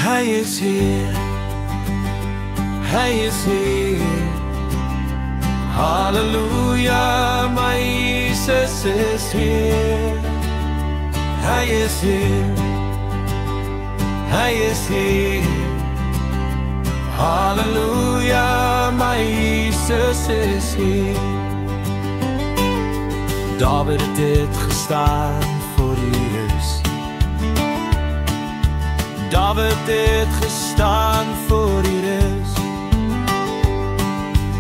Hij is hier, Hij is hier. Halleluja, mijn Jezus is hier. Hij is hier, Hij is hier. Halleluja, mijn Jezus is hier. David heeft gestaan voor die rust. David heeft gestaan voor die rust.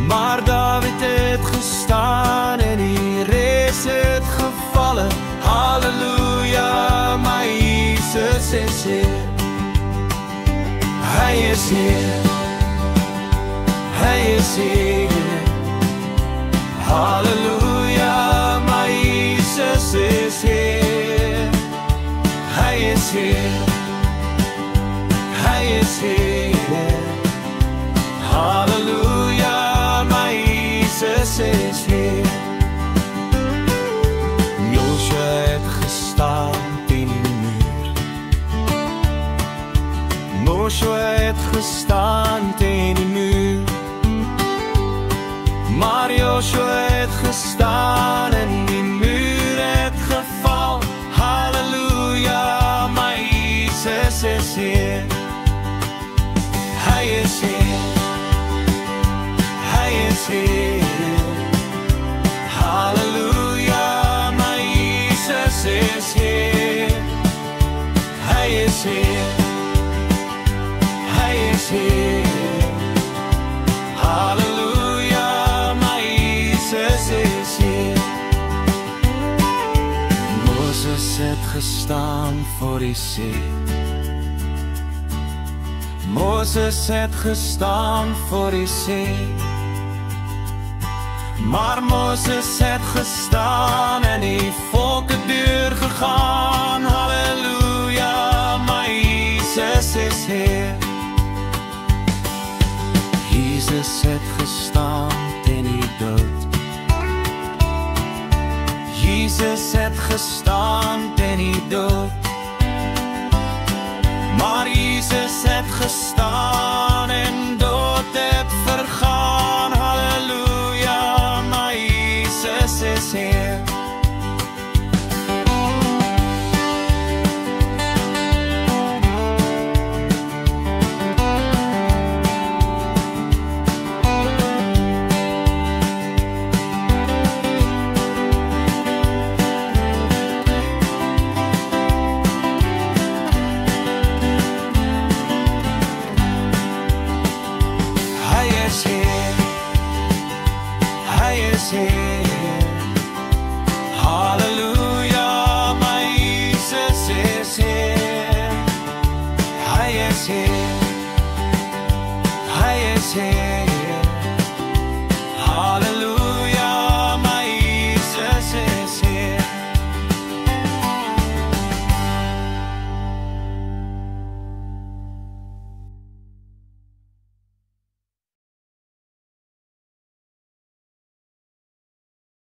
Maar David heeft gestaan en hier is het gevallen. Halleluja, mijn Jezus is hier. Hij is hier, Hij is hier. Halleluja, mijn Jezus is hier. Hij is hier, Hij is hier. Halleluja, mijn Jezus is hier. Joshua heeft gestaan teen die muur. Joshua heeft gestaan teen die muur. Maar Joshua heeft gestaan en die muur heeft gevallen. Halleluja, mijn Jezus is hier. Hij is hier, Hij is hier. Halleluja, mijn Jezus is hier. Hij is hier, Hij is hier. Halleluja, mijn Jezus is hier. Mozes heeft gestaan voor die zee. Mozes heeft gestaan voor die zee. Maar Mozes heeft gestaan en die volken deur gegaan. Halleluja, mijn Jezus is hier. Jezus heeft gestaan teen die dood. Jezus heeft gestaan teen die dood. Maar Jezus heeft gestaan en dood heeft vergaan. Halleluja, mijn Jezus is hier. Halleluja, mijn Jezus is hier. Hij is hier, Hij is hier.